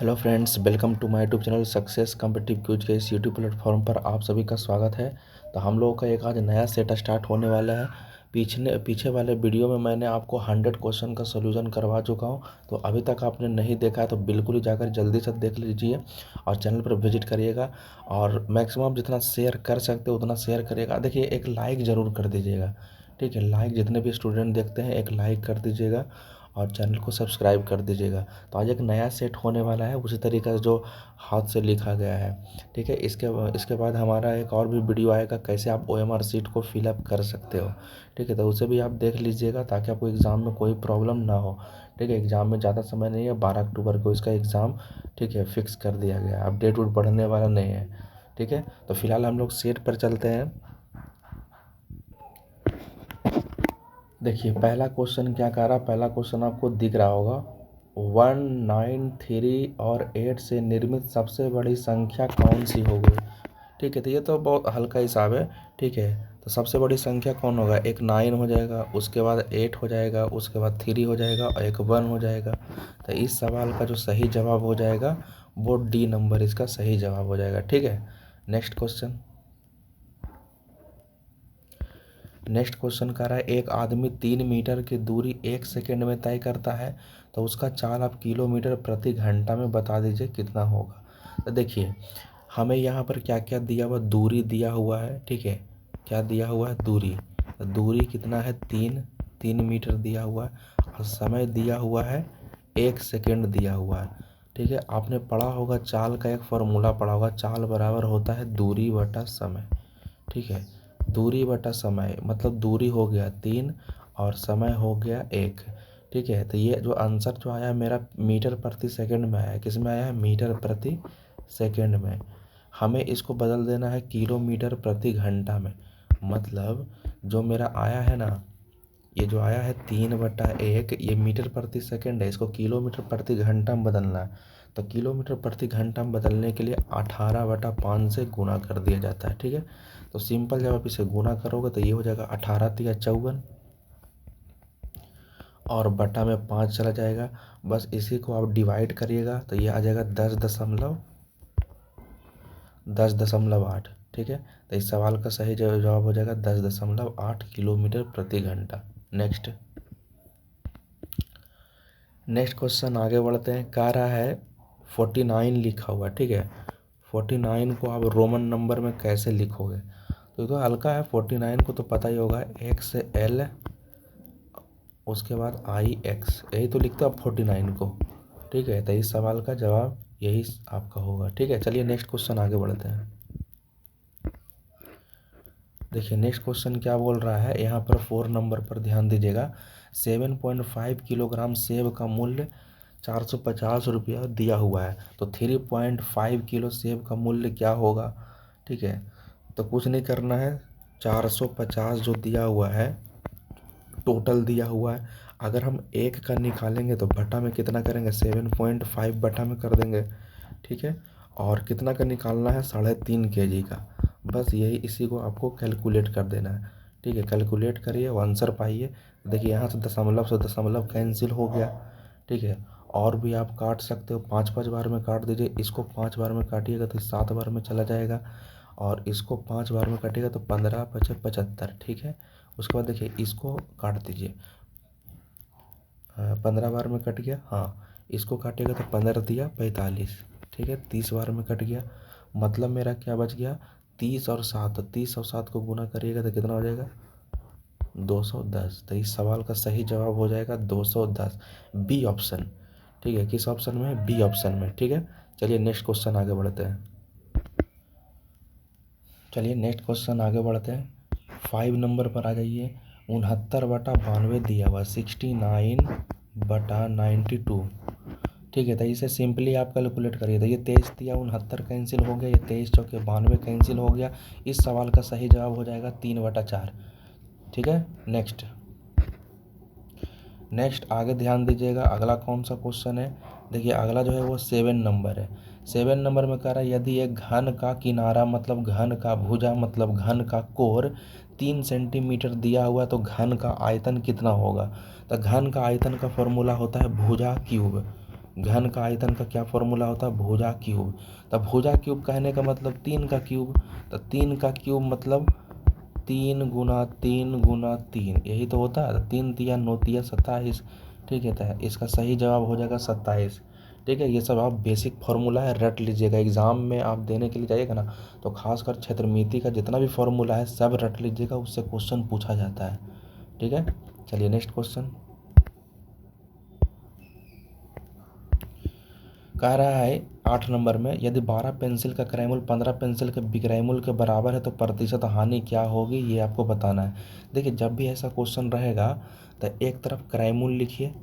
Hello friends, welcome to my YouTube channel success competitive quiz के इस YouTube platform पर आप सभी का स्वागत है। तो हम लोगों का एक आज नया सेट स्टार्ट होने वाला है। पीछे वाले वीडियो में मैंने आपको 100 क्वेश्चन का सोल्यूशन करवा चुका हूं। तो अभी तक आपने नहीं देखा है तो बिल्कुल ही जाकर जल्दी से देख लीजिए और चैनल पर विजिट करिएगा और मैक्सिमम जितना शेयर कर सकते हो उतना शेयर करिएगा। देखिए, एक लाइक ज़रूर कर दीजिएगा, ठीक है। लाइक जितने भी स्टूडेंट देखते हैं एक लाइक कर दीजिएगा और चैनल को सब्सक्राइब कर दीजिएगा। तो आज एक नया सेट होने वाला है उसी तरीके से जो हाथ से लिखा गया है, ठीक है। इसके बाद हमारा एक और भी वीडियो आएगा कैसे आप OMR सीट को फिलअप कर सकते हो, ठीक है। तो उसे भी आप देख लीजिएगा ताकि आपको एग्ज़ाम में कोई प्रॉब्लम ना हो, ठीक है। एग्ज़ाम में ज़्यादा समय नहीं है, 12 अक्टूबर को इसका एग्ज़ाम, ठीक है, फिक्स कर दिया गया है। अब डेट वेट बढ़ने वाला नहीं है, ठीक है। तो फिलहाल हम लोग सेट पर चलते हैं। देखिए, पहला क्वेश्चन क्या कह रहा है। पहला क्वेश्चन आपको दिख रहा होगा, 1, 9, 3 और 8 से निर्मित सबसे बड़ी संख्या कौन सी होगी, ठीक है। तो ये तो बहुत हल्का हिसाब है, ठीक है। तो सबसे बड़ी संख्या कौन होगा, एक 9 हो जाएगा, उसके बाद 8 हो जाएगा, उसके बाद 3 हो जाएगा और एक 1 हो जाएगा। तो इस सवाल का जो सही जवाब हो जाएगा वो डी नंबर इसका सही जवाब हो जाएगा, ठीक है। नेक्स्ट क्वेश्चन कह रहा है, एक आदमी 3 मीटर की दूरी 1 सेकेंड में तय करता है तो उसका चाल आप किलोमीटर प्रति घंटा में बता दीजिए कितना होगा। तो देखिए, हमें यहाँ पर क्या क्या दिया हुआ, दूरी दिया हुआ है, ठीक है। क्या दिया हुआ है, दूरी। तो दूरी कितना है, 3 मीटर दिया हुआ है और समय दिया हुआ है 1 सेकेंड दिया हुआ है, ठीक है। आपने पढ़ा होगा, चाल का एक फार्मूला पढ़ा होगा, चाल बराबर होता है दूरी बटा समय, ठीक है। दूरी बटा समय मतलब दूरी हो गया 3 और समय हो गया 1, ठीक है। तो ये जो आंसर जो आया मेरा मीटर प्रति सेकंड में आया, किस में आया है, मीटर प्रति सेकंड में। हमें इसको बदल देना है किलोमीटर प्रति घंटा में। मतलब जो मेरा आया है ना, ये जो आया है 3/1, ये मीटर प्रति सेकंड है, इसको किलोमीटर प्रति घंटा में बदलना है। तो किलोमीटर प्रति घंटा में बदलने के लिए 18/5 से गुणा कर दिया जाता है, ठीक है। तो सिंपल जब आप इसे गुणा करोगे तो ये हो जाएगा 18 तिया 54 और बटा में 5 चला जाएगा। बस इसी को आप डिवाइड करिएगा तो ये आ जाएगा 10.8, ठीक है। तो इस सवाल का सही जवाब हो जाएगा 10.8 किलोमीटर प्रति घंटा। नेक्स्ट क्वेश्चन आगे बढ़ते हैं। कह रहा है 49 लिखा हुआ, ठीक है। 49 को आप रोमन नंबर में कैसे लिखोगे, तो हल्का है। 49 को तो पता ही होगा, X से L उसके बाद IX, यही तो लिखते हो आप 49 को, ठीक है। तो इस सवाल का जवाब यही आपका होगा, ठीक है। चलिए नेक्स्ट क्वेश्चन आगे बढ़ते हैं। देखिए, नेक्स्ट क्वेश्चन क्या बोल रहा है, यहाँ पर 4 नंबर पर ध्यान दीजिएगा। 7.5 किलोग्राम सेब का मूल्य 450 रुपया दिया हुआ है, तो 3.5 किलो सेब का मूल्य क्या होगा, ठीक है। तो कुछ नहीं करना है, 450 जो दिया हुआ है टोटल दिया हुआ है, अगर हम एक का निकालेंगे तो बटा में कितना करेंगे, 7.5 बटा में कर देंगे, ठीक है। और कितना का निकालना है, 3.5 kg का। बस यही, इसी को आपको कैलकुलेट कर देना है, ठीक है। कैलकुलेट करिए, आंसर पाइए। देखिए, यहाँ से दशमलव कैंसिल हो गया, ठीक है। और भी आप काट सकते हो, 5 बार में काट दीजिए। इसको 5 बार में काटिएगा तो 7 बार में चला जाएगा और इसको 5 बार में काटिएगा तो 15×5 = 75, ठीक है। उसके बाद देखिए, इसको काट दीजिए, 15 बार में कट गया, हाँ। इसको काटेगा तो 15 तिया 45, ठीक है। 30 बार में कट गया, मतलब मेरा क्या बच गया, 30 और 7। तो 30 और 7 को गुना करिएगा तो कितना हो जाएगा, 210। तो इस सवाल का सही जवाब हो जाएगा 210, बी ऑप्शन, ठीक है। किस ऑप्शन में, बी ऑप्शन में, ठीक है। चलिए नेक्स्ट क्वेश्चन आगे बढ़ते हैं। 5 नंबर पर आ जाइए। 69/92 दिया हुआ, 69/92, ठीक है। तो इसे सिंपली आप कैलकुलेट करिए। तो ये 23 दिया, 69 कैंसिल हो गया, ये 23 चौके 92 कैंसिल हो गया। इस सवाल का सही जवाब हो जाएगा 3/4, ठीक है। नेक्स्ट आगे ध्यान दीजिएगा, अगला कौन सा क्वेश्चन है। देखिए, अगला जो है वो 7 नंबर है। 7 नंबर में कह रहा है, यदि एक घन का किनारा मतलब घन का भुजा मतलब घन का कोर 3 सेंटीमीटर दिया हुआ तो घन का आयतन कितना होगा। तो घन का आयतन का फॉर्मूला होता है भुजा क्यूब, घन का आयतन का क्या फॉर्मूला होता है, भुजा क्यूब। तब भुजा क्यूब कहने का मतलब 3 का क्यूब, तो 3 का क्यूब मतलब 3 गुना 3 गुना 3, यही तो होता है। 3 तिया 9 तिया 27, ठीक है। तो इसका सही जवाब हो जाएगा 27, ठीक है। ये सब आप बेसिक फार्मूला है, रट लीजिएगा। एग्ज़ाम में आप देने के लिए जाइएगा ना, तो खासकर क्षेत्रमिति का जितना भी फार्मूला है सब रट लीजिएगा, उससे क्वेश्चन पूछा जाता है, ठीक है। चलिए नेक्स्ट क्वेश्चन कह रहा है 8 नंबर में, यदि 12 पेंसिल का क्रैमुल 15 पेंसिल के बिक्रैमुल के बराबर है तो प्रतिशत हानि क्या होगी, ये आपको बताना है। देखिए जब भी ऐसा क्वेश्चन रहेगा तो एक तरफ क्रैमुल लिखिए,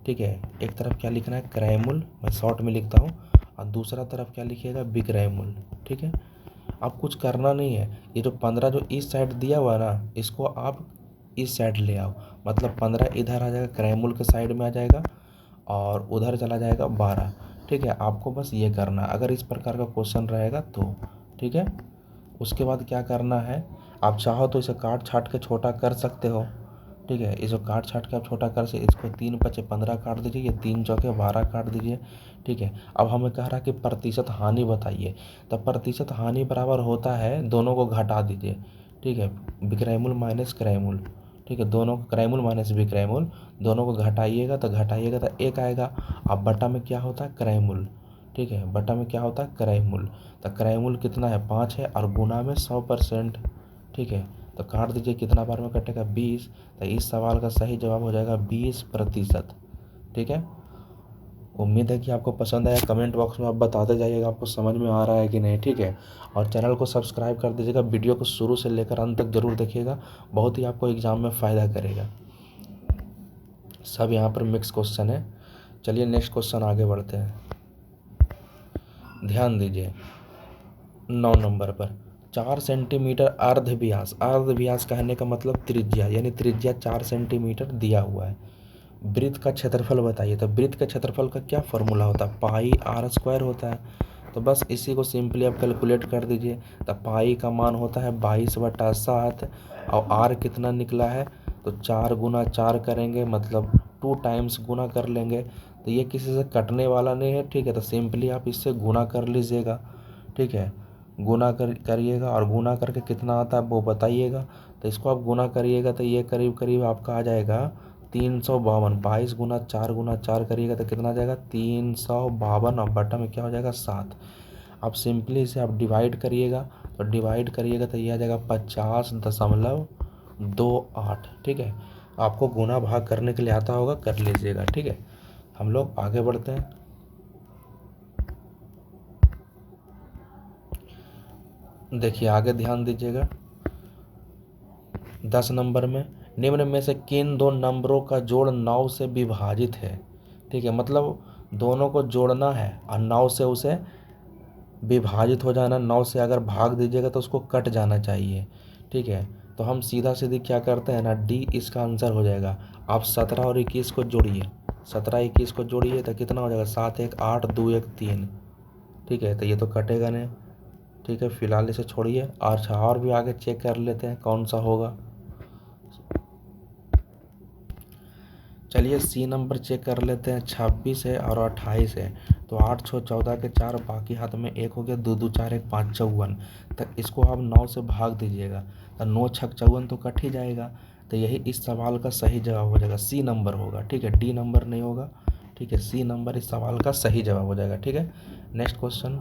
ठीक है। एक तरफ क्या लिखना है, क्रैमुल, मैं शॉर्ट में लिखता हूँ, और दूसरा तरफ क्या लिखिएगा, बिक्रैमुल, ठीक है। अब कुछ करना नहीं है, ये जो 15 जो इस साइड दिया हुआ ना, इसको आप इस साइड ले आओ, मतलब 15 इधर आ जाएगा, क्रैमुल के साइड में आ जाएगा, और उधर चला जाएगा 12, ठीक है। आपको बस ये करना है अगर इस प्रकार का क्वेश्चन रहेगा तो, ठीक है। उसके बाद क्या करना है, आप चाहो तो इसे काट छाट के छोटा कर सकते हो, ठीक है। इसको काट छाट के आप छोटा कर से, इसको 3 पचे 15 काट दीजिए, ये 3 चौके 12 काट दीजिए, ठीक है। अब हमें कह रहा है कि प्रतिशत हानि बताइए, तब प्रतिशत हानि बराबर होता है, दोनों को घटा दीजिए, ठीक है। बिक्रैमुल माइनस क्रैमुल, ठीक है, दोनों क्रैमुल माइनस बिक्रैमुल, दोनों को घटाइएगा तो एक आएगा। अब बटा में क्या होता है, क्रैमुल, ठीक है, बटा में क्या होता है, क्रैमुल। तो क्रैमुल कितना है, 5 है, और गुना में 100%, ठीक है। तो काट दीजिए, कितना बार में कटेगा, 20। तो इस सवाल का सही जवाब हो जाएगा 20%, ठीक है। उम्मीद है कि आपको पसंद आया। कमेंट बॉक्स में आप बताते जाइएगा आपको समझ में आ रहा है कि नहीं, ठीक है। और चैनल को सब्सक्राइब कर दीजिएगा, वीडियो को शुरू से लेकर अंत तक जरूर देखिएगा, बहुत ही आपको एग्ज़ाम में फ़ायदा करेगा। सब यहाँ पर मिक्स क्वेश्चन है। चलिए नेक्स्ट क्वेश्चन आगे बढ़ते हैं। ध्यान दीजिए 9 नंबर पर, 4 सेंटीमीटर अर्धव्यास कहने का मतलब त्रिज्या, यानी त्रिज्या 4 सेंटीमीटर दिया हुआ है। वृत्त का क्षेत्रफल बताइए, तो वृत्त के क्षेत्रफल का क्या फॉर्मूला होता है, पाई आर स्क्वायर होता है। तो बस इसी को सिंपली आप कैलकुलेट कर दीजिए। तो पाई का मान होता है 22/7, और आर कितना निकला है, तो 4 गुना 4 करेंगे, मतलब 2 टाइम्स गुना कर लेंगे। तो ये किसी से कटने वाला नहीं है, ठीक है। तो सिंपली आप इससे गुना कर लीजिएगा, ठीक है। गुना करिएगा, और गुना करके कितना आता है वो बताइएगा। तो इसको आप गुना करिएगा तो ये करीब करीब आपका आ जाएगा 352। 22 गुना 4 करिएगा तो कितना आ जाएगा, 352, और बटा में क्या हो जाएगा, 7। आप सिंपली इसे आप डिवाइड करिएगा, तो डिवाइड करिएगा तो ये आ जाएगा 50.28, ठीक है। आपको गुना भाग करने के लिए आता होगा, कर लीजिएगा, ठीक है। हम लोग आगे बढ़ते हैं। देखिए आगे ध्यान दीजिएगा 10 नंबर में, निम्न में से किन दो नंबरों का जोड़ 9 से विभाजित है, ठीक है। मतलब दोनों को जोड़ना है और 9 से उसे विभाजित हो जाना, 9 से अगर भाग दीजिएगा तो उसको कट जाना चाहिए, ठीक है। तो हम सीधा सीधी क्या करते हैं ना, डी इसका आंसर हो जाएगा। आप 17 और 21 को जोड़िए, 17 21 को जोड़िए तो कितना हो जाएगा, 7 1 8 2 1 3, ठीक है। तो ये तो कटेगा नहीं, ठीक है। फिलहाल इसे छोड़िए, अच्छा और भी आगे चेक कर लेते हैं कौन सा होगा। चलिए सी नंबर चेक कर लेते हैं, 26 है और 28 है। तो 8 6 14 के 4, बाकी हाथ में 1 हो गया, 2 2 4 1 5 54। तो इसको आप 9 से भाग दीजिएगा, तो 9 6 54 तो कट ही जाएगा। तो यही इस सवाल का सही जवाब हो जाएगा, सी नंबर होगा, ठीक है। डी नंबर नहीं होगा, ठीक है। सी नंबर इस सवाल का सही जवाब हो जाएगा, ठीक है। नेक्स्ट क्वेश्चन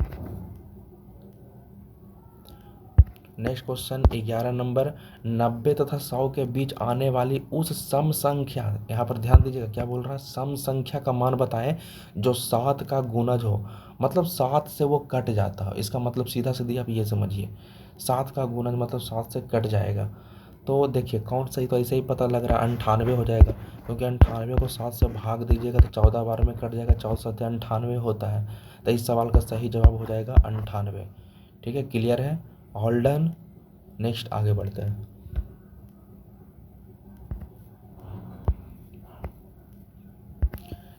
11 नंबर, 90 तथा 100 के बीच आने वाली उस सम संख्या, यहाँ पर ध्यान दीजिएगा क्या बोल रहा है, सम संख्या का मान बताएं जो 7 का गुणज हो, मतलब 7 से वो कट जाता हो। इसका मतलब सीधा सीधी आप ये समझिए, 7 का गुणज मतलब 7 से कट जाएगा। तो देखिए कौन सही, तो ऐसे ही पता लग रहा है 98 हो जाएगा, क्योंकि 98 को 7 से भाग दीजिएगा तो 14 बार में कट जाएगा, 14 7 98 होता है। तो इस सवाल का सही जवाब हो जाएगा 98, ठीक है। क्लियर है, ऑल डन। नेक्स्ट आगे बढ़ते हैं।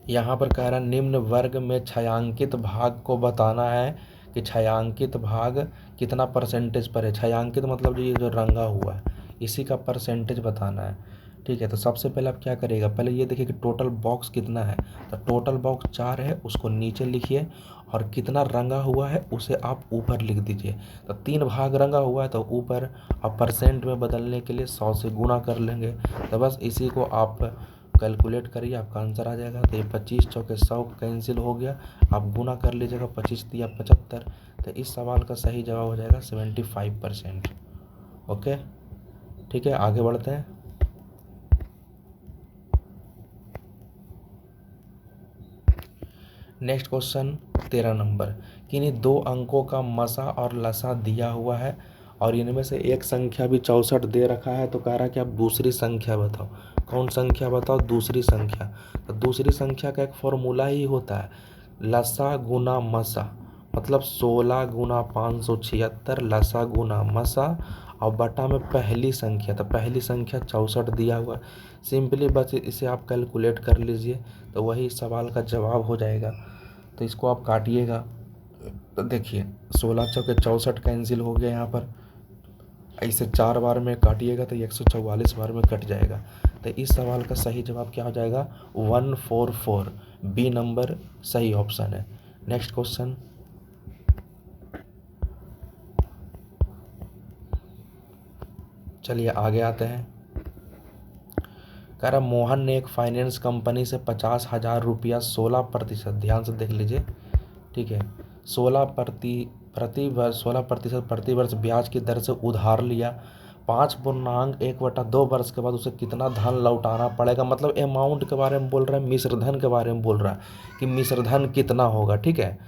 यहाँ पर कह रहा है निम्न वर्ग में छायांकित भाग को बताना है कि छायांकित भाग कितना परसेंटेज पर है। छायांकित मतलब ये जो रंगा हुआ है इसी का परसेंटेज बताना है, ठीक है। तो सबसे पहले आप क्या करिएगा, पहले ये देखिए कि टोटल बॉक्स कितना है। तो टोटल बॉक्स 4 है, उसको नीचे लिखिए, और कितना रंगा हुआ है उसे आप ऊपर लिख दीजिए। तो 3 भाग रंगा हुआ है, तो ऊपर आप परसेंट में बदलने के लिए 100 से गुना कर लेंगे। तो बस इसी को आप कैलकुलेट करिए, आपका आंसर आ जाएगा। तो ये 25 चौके 100 कैंसिल हो गया, आप गुना कर लीजिएगा, 25 तिया 75। तो इस सवाल का सही जवाब हो जाएगा 75%। ओके, ठीक है, आगे बढ़ते हैं। नेक्स्ट क्वेश्चन 13 नंबर, किन्हीं 2 अंकों का मसा और लसा दिया हुआ है और इनमें से एक संख्या भी 64 दे रखा है। तो कह रहा है कि आप दूसरी संख्या बताओ। कौन संख्या बताओ? दूसरी संख्या। तो दूसरी संख्या का एक फॉर्मूला ही होता है लसा गुना मसा, मतलब 16 गुना 576 लसा गुना मसा और बटा में पहली संख्या। तो पहली संख्या 64 दिया हुआ, सिंपली बस इसे आप कैलकुलेट कर लीजिए, तो वही सवाल का जवाब हो जाएगा। तो इसको आप काटिएगा, तो देखिए 16 चौके 64 कैंसिल हो गया यहाँ पर। ऐसे 4 बार में काटिएगा तो 144 बार में कट जाएगा। तो इस सवाल का सही जवाब क्या हो जाएगा? 144, बी नंबर सही ऑप्शन है। नेक्स्ट क्वेश्चन, चलिए आगे आते हैं। कह रहा मोहन ने एक फाइनेंस कंपनी से 50,000 रुपया 16%, ध्यान से देख लीजिए, ठीक है, 16% प्रति वर्ष ब्याज की दर से उधार लिया। 5.1/2 वर्ष के बाद उसे कितना धन लौटाना पड़ेगा? मतलब अमाउंट के बारे में बोल रहा है, मिश्र धन के बारे में बोल रहा है कि मिश्र धन कितना होगा। ठीक है,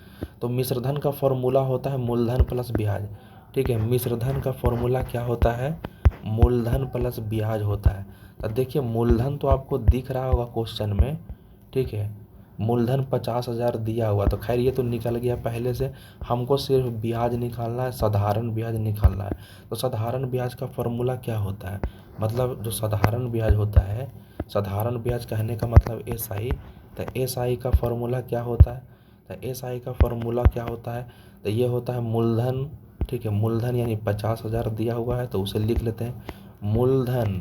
तो मिश्र धन का फॉर्मूला होता है मूलधन प्लस ब्याज। ठीक है, मिश्र धन का फॉर्मूला क्या होता है? मूलधन प्लस ब्याज होता है। तो देखिए मूलधन तो आपको दिख रहा होगा क्वेश्चन में, ठीक है, मूलधन 50,000 दिया हुआ, तो खैर ये तो निकल गया पहले से। हमको सिर्फ ब्याज निकालना है, साधारण ब्याज निकालना है। तो साधारण ब्याज का फॉर्मूला क्या होता है? मतलब जो साधारण ब्याज होता है, साधारण ब्याज कहने का मतलब SI। तो SI का फॉर्मूला क्या होता है? तो SI का फॉर्मूला क्या होता है? तो ये होता है मूलधन, ठीक है, मूलधन यानी 50,000 दिया हुआ है तो उसे लिख लेते हैं मूलधन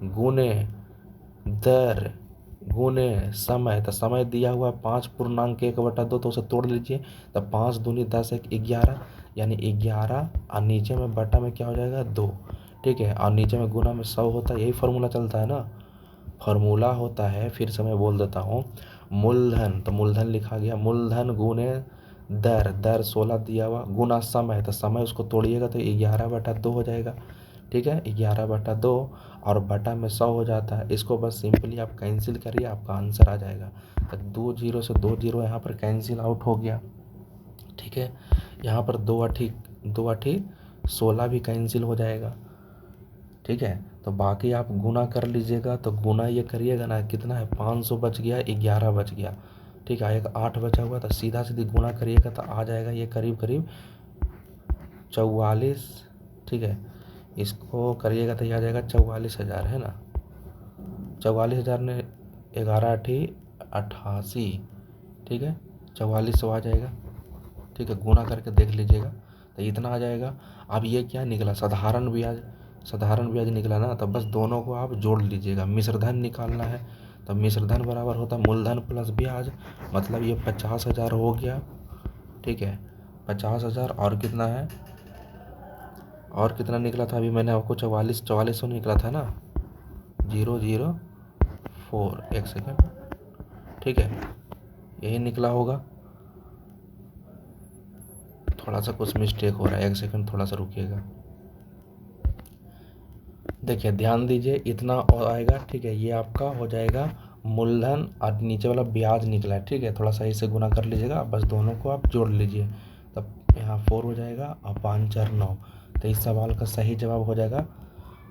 गुने दर गुने समय। तो समय दिया हुआ है 5.1/2, तो उसे तोड़ लीजिए। तो 5 दूनी 10 1 11, यानी 11, और नीचे में बटा में क्या हो जाएगा 2। ठीक है, और नीचे में गुना में 100 होता है, यही फार्मूला चलता है ना। फार्मूला होता है, फिर से मैं बोल देता हूँ, मूलधन, तो मूलधन लिखा गया, मूलधन गुने दर, दर 16 दिया हुआ, गुना समय, तो समय उसको तोड़िएगा तो 11/2 हो जाएगा। ठीक है, 11/2 और बटा में 100 हो जाता है। इसको बस सिंपली आप कैंसिल करिए, आपका आंसर आ जाएगा। तो 2 जीरो से 2 जीरो यहाँ पर कैंसिल आउट हो गया। ठीक है, यहाँ पर 2 आठी 16 भी कैंसिल हो जाएगा। ठीक है, तो बाकी आप गुना कर लीजिएगा। तो गुना ये करिएगा ना, कितना है, 500 बच गया, 11 बच गया। ठीक है, एक 8 बचा हुआ, तो सीधा सीधी गुना करिएगा तो आ जाएगा ये करीब करीब 44। ठीक है, इसको करिएगा तो ये आ जाएगा 44,000, है ना। 44,000 ने 11 आठी 88, ठीक है, 4400 आ जाएगा। ठीक है, गुना करके देख लीजिएगा तो इतना आ जाएगा। अब ये क्या निकला? साधारण ब्याज, साधारण ब्याज निकला ना, तो बस दोनों को आप जोड़ लीजिएगा। मिश्रधन निकालना है, तो मिश्रधन बराबर होता है मूलधन प्लस ब्याज, मतलब ये 50,000 हो गया। ठीक है, 50,000 और कितना है, और कितना निकला था? अभी मैंने आपको 4400 निकला था ना, 004, एक सेकेंड, ठीक है, यही निकला होगा। थोड़ा सा कुछ मिस्टेक हो रहा है, एक सेकंड, थोड़ा सा रुकिएगा। देखिए ध्यान दीजिए, इतना और आएगा। ठीक है, ये आपका हो जाएगा मूलधन और नीचे वाला ब्याज निकला है। ठीक है, थोड़ा सा इसे गुना कर लीजिएगा, बस दोनों को आप जोड़ लीजिए, तब यहाँ 4 हो जाएगा और 5 4 9। तो इस सवाल का सही जवाब हो जाएगा,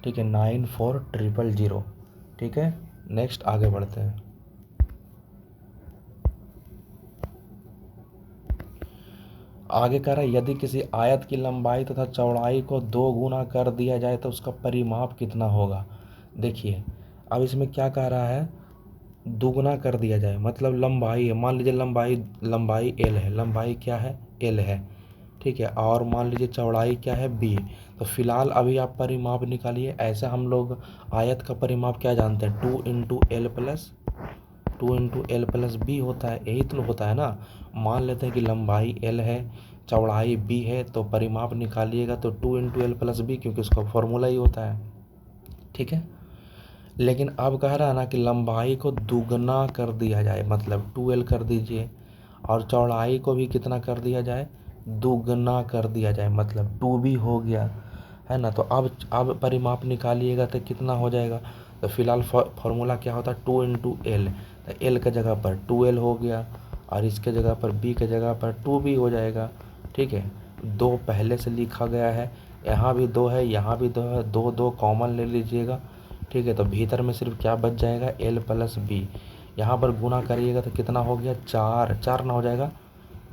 ठीक है, 94,000। ठीक है, नेक्स्ट आगे बढ़ते हैं। आगे कह रहा है यदि किसी आयत की लंबाई तथा चौड़ाई को 2 गुना कर दिया जाए तो उसका परिमाप कितना होगा। देखिए अब इसमें क्या कह रहा है, दुगुना कर दिया जाए, मतलब लंबाई है, मान लीजिए लंबाई L है, लंबाई क्या है, L है। ठीक है, और मान लीजिए चौड़ाई क्या है b। तो फिलहाल अभी आप परिमाप निकालिए। ऐसे हम लोग आयत का परिमाप क्या जानते हैं, 2 इंटू एल प्लस बी होता है, यही तो होता है ना। मान लेते हैं कि लंबाई l है, चौड़ाई b है, तो परिमाप निकालिएगा तो 2 इंटू एल प्लस बी, क्योंकि उसका फॉर्मूला ही होता है। ठीक है, लेकिन अब कह रहा है ना कि लंबाई को दुगना कर दिया जाए, मतलब 2l कर दीजिए, और चौड़ाई को भी कितना कर दिया जाए, दुगना कर दिया जाए, मतलब 2b हो गया, है ना। तो अब परिमाप निकालिएगा तो कितना हो जाएगा। तो फिलहाल फॉर्मूला क्या होता है, 2 इंटू एल। तो एल के जगह पर 2l हो गया, और इसके जगह पर b के जगह पर 2b हो जाएगा। ठीक है, 2 पहले से लिखा गया है, यहाँ भी 2 है, यहाँ भी 2 है, 2 2 कॉमन ले लीजिएगा। ठीक है, तो भीतर में सिर्फ क्या बच जाएगा, l प्लस बी। यहाँ पर गुना करिएगा तो कितना हो गया, 4 4 ना हो जाएगा।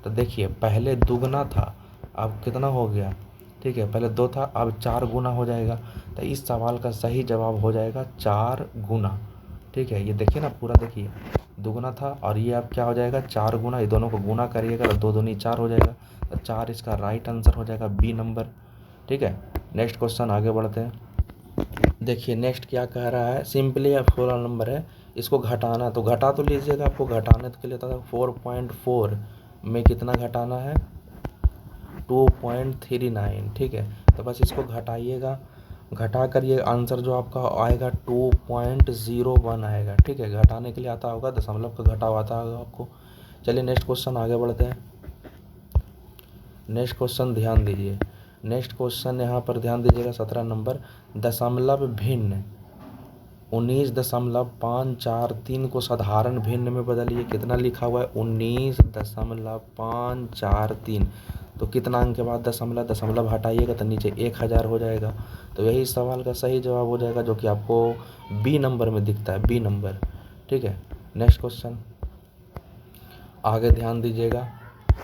तो देखिए पहले दुगना था, अब कितना हो गया। ठीक है, पहले 2 था, अब 4 गुना हो जाएगा। तो इस सवाल का सही जवाब हो जाएगा 4 गुना। ठीक है, ये देखिए ना, पूरा देखिए, दुगना था और ये अब क्या हो जाएगा, 4 गुना। ये दोनों को गुना करिएगा तो 2 दूनी 4 हो जाएगा। तो 4 इसका राइट आंसर हो जाएगा, बी नंबर। ठीक है, नेक्स्ट क्वेश्चन आगे बढ़ते हैं। देखिए नेक्स्ट क्या कह रहा है, सिंपली 4 नंबर है, इसको घटाना। तो घटा तो लीजिएगा, आपको घटाने के लिए था 4.4 में कितना घटाना है, 2.39। ठीक है, तो बस इसको घटाइएगा, घटा कर ये आंसर जो आपका आएगा 2.01 आएगा। ठीक है, घटाने के लिए आता होगा, दशमलव का घटाव आता होगा आपको। चलिए नेक्स्ट क्वेश्चन आगे बढ़ते हैं। नेक्स्ट क्वेश्चन ध्यान दीजिए, नेक्स्ट क्वेश्चन यहाँ पर ध्यान दीजिएगा, 17 नंबर। दशमलव भिन्न 19.543 को साधारण भिन्न में बदलिए। कितना लिखा हुआ है, 19.543। तो कितना अंक के बाद दशमलव, दशमलव हटाइएगा तो नीचे 1000 हो जाएगा। तो यही सवाल का सही जवाब हो जाएगा, जो कि आपको बी नंबर में दिखता है, बी नंबर। ठीक है, नेक्स्ट क्वेश्चन आगे ध्यान दीजिएगा,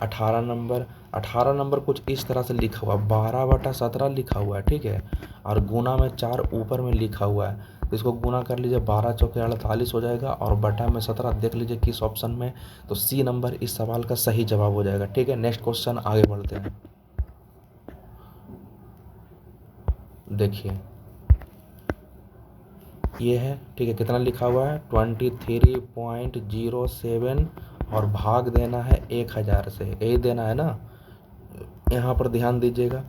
18 नंबर। 18 नंबर कुछ इस तरह से लिखा हुआ, 12/17 लिखा हुआ है। ठीक है, और गुना में 4 ऊपर में लिखा हुआ है, तो इसको गुना कर लीजिए, 12 चौके 48 हो जाएगा, और बटा में 17 देख लीजिए किस ऑप्शन में। तो सी नंबर इस सवाल का सही जवाब हो जाएगा। ठीक है, नेक्स्ट क्वेश्चन आगे बढ़ते हैं। देखिए ये है, ठीक है, कितना लिखा हुआ है, 23.07, और भाग देना है 1000 से, यही देना है ना। यहाँ पर ध्यान दीजिएगा,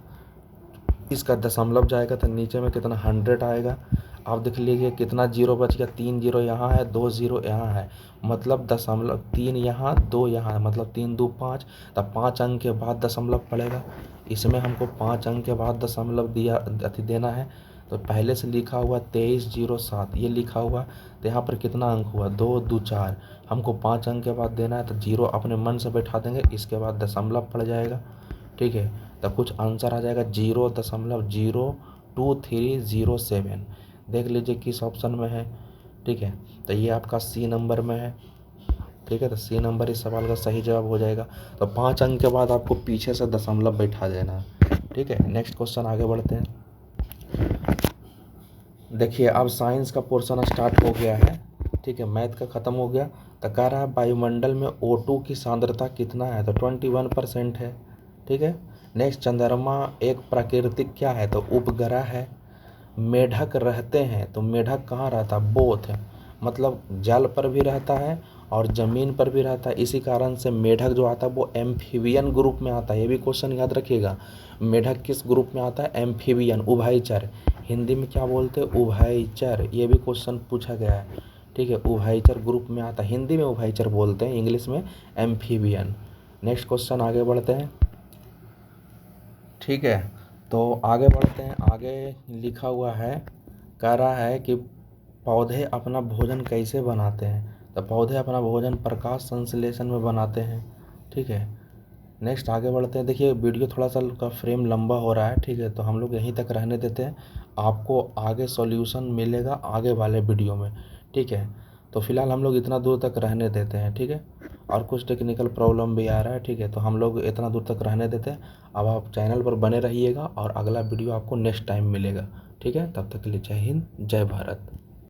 इसका दशमलव जाएगा तो नीचे में कितना 100 आएगा। आप देख लीजिए कितना जीरो बच गया, 3 जीरो यहाँ है, 2 जीरो यहाँ है, मतलब दशमलव 3 यहाँ 2 यहाँ है, मतलब 3 2 5। तब 5 अंक के बाद दशमलव पड़ेगा, इसमें हमको 5 अंक के बाद दशमलव देना है। तो पहले से लिखा हुआ 2307 ये लिखा हुआ, तो यहाँ पर कितना अंक हुआ, 2 2 4। हमको 5 अंक के बाद देना है, तो जीरो अपने मन से बैठा देंगे, इसके बाद दशमलव पड़ जाएगा। ठीक है, तब कुछ आंसर आ जाएगा 0.02307। देख लीजिए किस ऑप्शन में है। ठीक है, तो ये आपका सी नंबर में है। ठीक है, तो सी नंबर इस सवाल का सही जवाब हो जाएगा। तो 5 अंक के बाद आपको पीछे से दशमलव बैठा देना है। ठीक है, नेक्स्ट क्वेश्चन आगे बढ़ते हैं। देखिए अब साइंस का पोर्शन स्टार्ट हो गया है। ठीक है, मैथ का ख़त्म हो गया। तो कह रहा है वायुमंडल में O2 की सांद्रता कितना है, तो 21% है। ठीक है, नेक्स्ट चंद्रमा एक प्राकृतिक क्या है, तो उपग्रह है। मेढक रहते हैं, तो मेढक कहाँ रहता है, बोथ, मतलब जल पर भी रहता है और ज़मीन पर भी रहता है। इसी कारण से मेढक जो आता है वो एम्फीबियन ग्रुप में आता है। ये भी क्वेश्चन याद रखिएगा, मेढक किस ग्रुप में आता है, एम्फीबियन, उभयचर। हिंदी में क्या बोलते हैं, उभयचर। ये भी क्वेश्चन पूछा गया है। ठीक है, उभयचर ग्रुप में आता है, हिंदी में उभयचर बोलते हैं, इंग्लिश में एम्फीबियन। नेक्स्ट क्वेश्चन आगे बढ़ते हैं। ठीक है, तो आगे बढ़ते हैं। आगे लिखा हुआ है, कह रहा है कि पौधे अपना भोजन कैसे बनाते हैं, तो पौधे अपना भोजन प्रकाश संश्लेषण में बनाते हैं। ठीक है, नेक्स्ट आगे बढ़ते हैं। देखिए वीडियो थोड़ा सा का फ्रेम लंबा हो रहा है। ठीक है, तो हम लोग यहीं तक रहने देते हैं, आपको आगे सॉल्यूशन मिलेगा आगे वाले वीडियो में। ठीक है, तो फिलहाल हम लोग इतना दूर तक रहने देते हैं। ठीक है, और कुछ टेक्निकल प्रॉब्लम भी आ रहा है। ठीक है, तो हम लोग इतना दूर तक रहने देते हैं। अब आप चैनल पर बने रहिएगा और अगला वीडियो आपको नेक्स्ट टाइम मिलेगा। ठीक है, तब तक के लिए जय हिंद, जय भारत।